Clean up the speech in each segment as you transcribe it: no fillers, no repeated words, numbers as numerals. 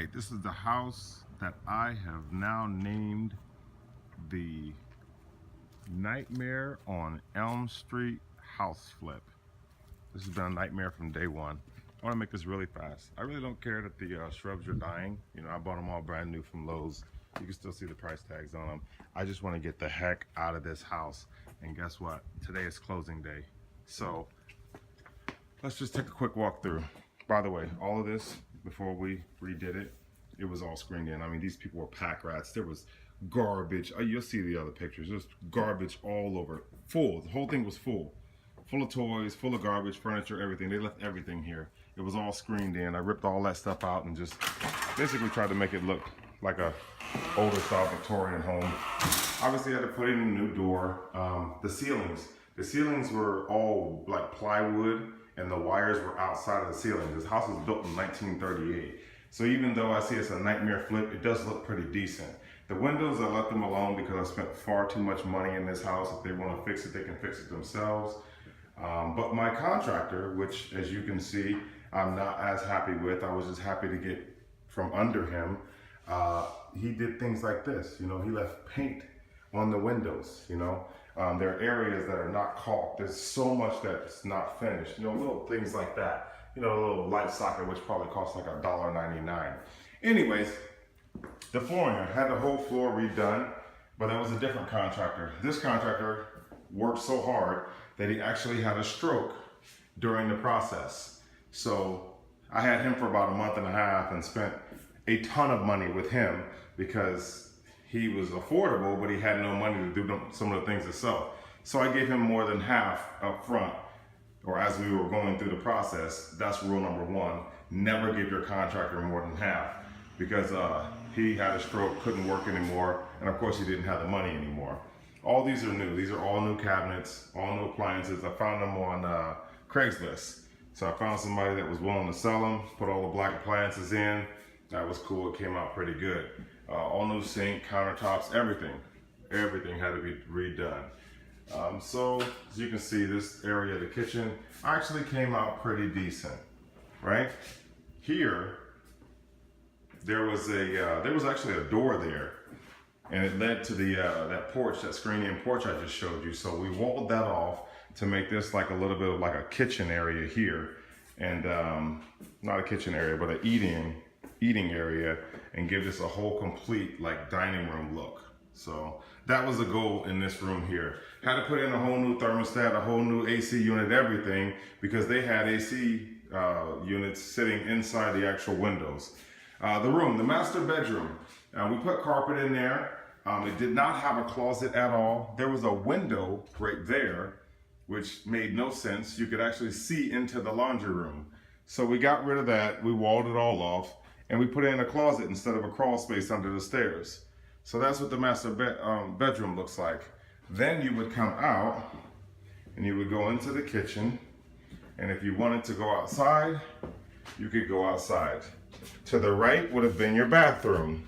right, this is the house that I have now named the Nightmare on Elm Street house flip. This has been a nightmare from day one. I want to make this really fast. I really don't care that the shrubs are dying. You know, I bought them all brand new from Lowe's. You can still see the price tags on them. I just want to get the heck out of this house. And guess what? Today is closing day. So let's just take a quick walk through. By the way, all of this, before we redid it, it was all screened in. I mean, these people were pack rats. There was garbage. You'll see the other pictures. There's garbage all over. Full. The whole thing was full. Full of toys, full of garbage, furniture, everything. They left everything here. It was all screened in. I ripped all that stuff out and just basically tried to make it look like a older style Victorian home. Obviously, I had to put in a new door. The ceilings were all like plywood, and the wires were outside of the ceiling. This house was built in 1938. So even though I see it's a nightmare flip, it does look pretty decent. The windows, I let them alone because I spent far too much money in this house. If they want to fix it, they can fix it themselves. But my contractor, which as you can see, I'm not as happy with, I was just happy to get from under him. He did things like this, you know, he left paint on the windows, you know. There are areas that are not caulked. There's so much that's not finished, you know, little things like that. You know, a little light socket, which probably costs like $1.99. Anyways, the flooring, I had the whole floor redone, but that was a different contractor. This contractor worked so hard that he actually had a stroke during the process. So I had him for about a month and a half and spent a ton of money with him because he was affordable, but he had no money to do some of the things himself. So I gave him more than half up front, or as we were going through the process. That's rule number one. Never give your contractor more than half, because he had a stroke, couldn't work anymore, and of course he didn't have the money anymore. All these are new. These are all new cabinets, all new appliances. I found them on Craigslist. So I found somebody that was willing to sell them, put all the black appliances in. That was cool. It came out pretty good. All new sink, countertops, everything. Everything had to be redone. So as you can see, this area of the kitchen actually came out pretty decent, right? Here, there was actually a door there, and it led to the that porch, that screened-in porch I just showed you. So we walled that off to make this like a little bit of like a kitchen area here, and not a kitchen area, but an eating area, and give this a whole complete like dining room look. So that was the goal in this room here. Had to put in a whole new thermostat, a whole new AC unit, everything, because they had AC units sitting inside the actual windows. The master bedroom, we put carpet in there. It did not have a closet at all. There was a window right there, which made no sense. You could actually see into the laundry room. So we got rid of that. We walled it all off, and we put in a closet instead of a crawl space under the stairs. So that's what the master bedroom looks like. Then you would come out and you would go into the kitchen, and if you wanted to go outside, you could go outside. To the right would have been your bathroom.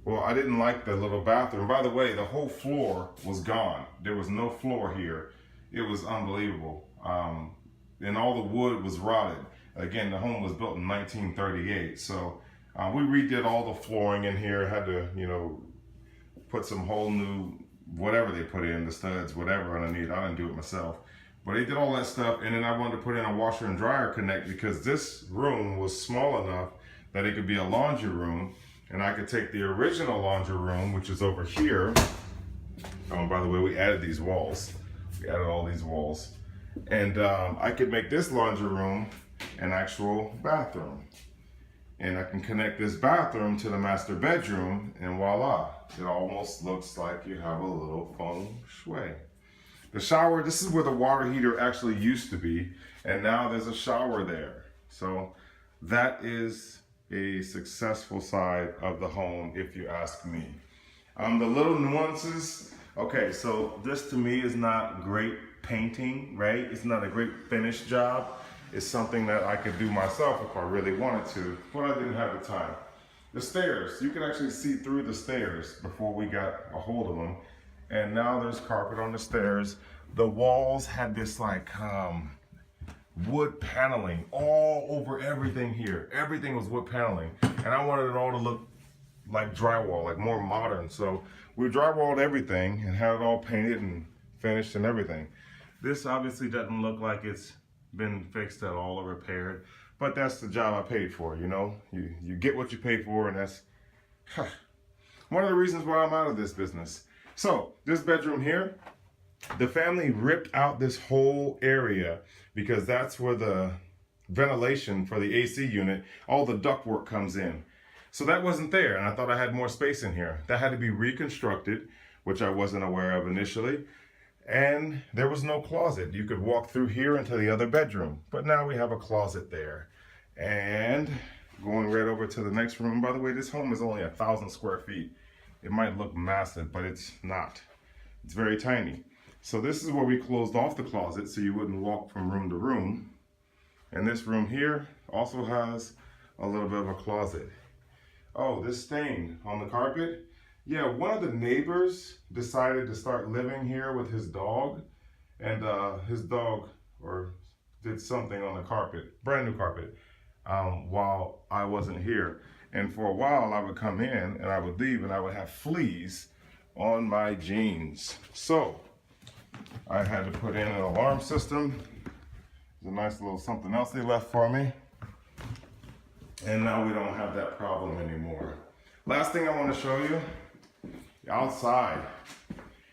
Well, I didn't like the little bathroom. By the way, the whole floor was gone. There was no floor here. It was unbelievable. And all the wood was rotted. Again, the home was built in 1938. So we redid all the flooring in here. Had to, you know, put some whole new, whatever they put in, the studs, whatever underneath. I didn't do it myself. But they did all that stuff, and then I wanted to put in a washer and dryer connect because this room was small enough that it could be a laundry room, and I could take the original laundry room, which is over here. Oh, by the way, we added these walls. We added all these walls. And I could make this laundry room an actual bathroom. And I can connect this bathroom to the master bedroom, and voila. It almost looks like you have a little feng shui. The shower, this is where the water heater actually used to be, and now there's a shower there. So that is a successful side of the home, if you ask me. The little nuances, okay, so this to me is not great painting, right? It's not a great finished job. It's something that I could do myself if I really wanted to, but I didn't have the time. The stairs, you can actually see through the stairs before we got a hold of them. And now there's carpet on the stairs. The walls had this like wood paneling all over everything here. Everything was wood paneling. And I wanted it all to look like drywall, like more modern. So we drywalled everything and had it all painted and finished and everything. This obviously doesn't look like it's been fixed at all or repaired, but that's the job I paid for, you know? You get what you pay for, and that's one of the reasons why I'm out of this business. So this bedroom here, the family ripped out this whole area because that's where the ventilation for the AC unit, all the ductwork comes in. So that wasn't there, and I thought I had more space in here. That had to be reconstructed, which I wasn't aware of initially. And there was no closet. You could walk through here into the other bedroom, but now we have a closet there. And going right over to the next room, by the way, this home is only 1,000 square feet. It might look massive, but it's not. It's very tiny. So this is where we closed off the closet so you wouldn't walk from room to room. And this room here also has a little bit of a closet. Oh, this stain on the carpet. Yeah, one of the neighbors decided to start living here with his dog, and his dog did something on the carpet, brand new carpet, while I wasn't here. And for a while I would come in and I would leave and I would have fleas on my jeans. So I had to put in an alarm system. There's a nice little something else they left for me. And now we don't have that problem anymore. Last thing I want to show you, outside.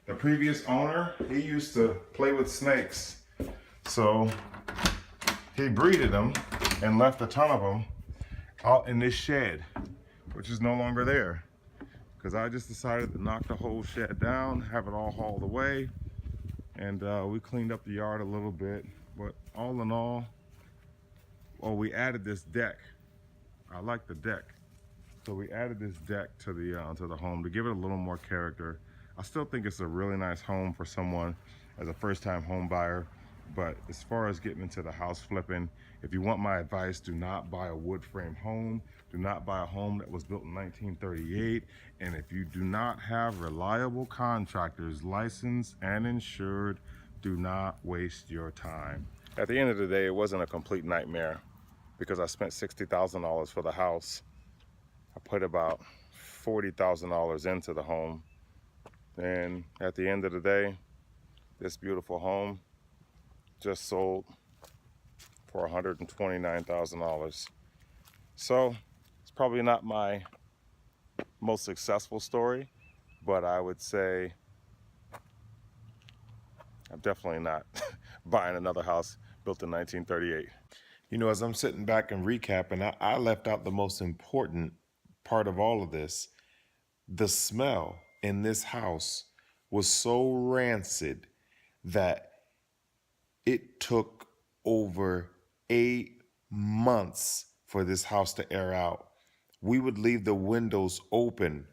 The previous owner, he used to play with snakes. So he breeded them and left a ton of them out in this shed, which is no longer there. Because I just decided to knock the whole shed down, have it all hauled away, and we cleaned up the yard a little bit. But all in all, we added this deck. I like the deck. So we added this deck to the home to give it a little more character. I still think it's a really nice home for someone as a first-time home buyer. But as far as getting into the house flipping, if you want my advice, do not buy a wood frame home. Do not buy a home that was built in 1938. And if you do not have reliable contractors, licensed and insured, do not waste your time. At the end of the day, it wasn't a complete nightmare because I spent $60,000 for the house. I put about $40,000 into the home. And at the end of the day, this beautiful home just sold for $129,000. So it's probably not my most successful story, but I would say I'm definitely not buying another house built in 1938. You know, as I'm sitting back and recapping, I left out the most important part of all of this. The smell in this house was so rancid that it took over 8 months for this house to air out. We would leave the windows open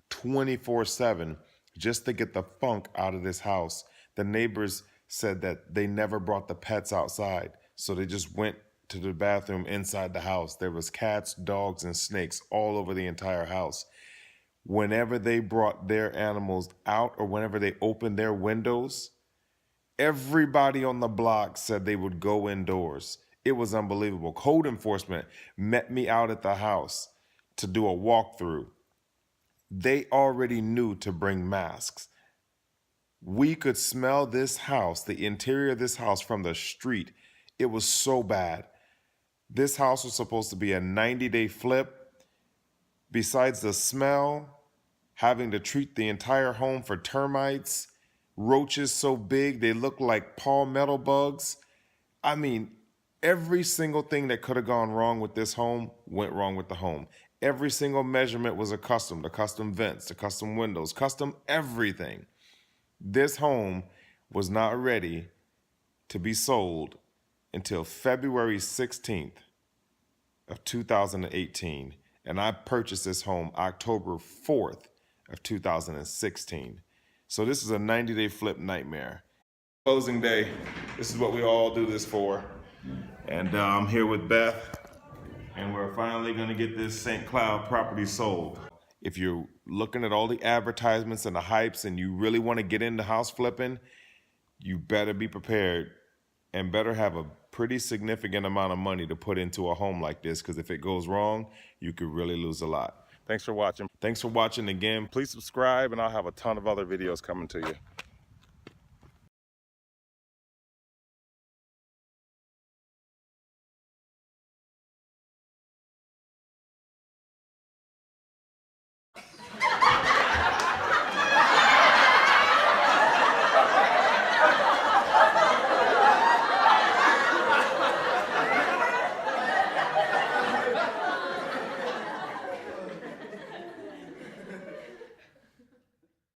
24/7 just to get the funk out of this house. The neighbors said that they never brought the pets outside, so they just went to the bathroom inside the house. There was cats, dogs, and snakes all over the entire house. Whenever they brought their animals out or whenever they opened their windows, everybody on the block said they would go indoors. It was unbelievable. Code enforcement met me out at the house to do a walkthrough. They already knew to bring masks. We could smell this house, the interior of this house, from the street. It was so bad. This house was supposed to be a 90-day flip. Besides the smell, having to treat the entire home for termites, roaches so big they look like palmetto bugs. I mean, every single thing that could have gone wrong with this home went wrong with the home. Every single measurement was the custom vents, the custom windows, custom everything. This home was not ready to be sold until February 16th of 2018. And I purchased this home October 4th of 2016. So this is a 90-day flip nightmare. Closing day, this is what we all do this for. And I'm here with Beth, and we're finally gonna get this St. Cloud property sold. If you're looking at all the advertisements and the hypes and you really wanna get into house flipping, you better be prepared and better have a pretty significant amount of money to put into a home like this, because if it goes wrong, you could really lose a lot. Thanks for watching. Thanks for watching again. Please subscribe, and I'll have a ton of other videos coming to you.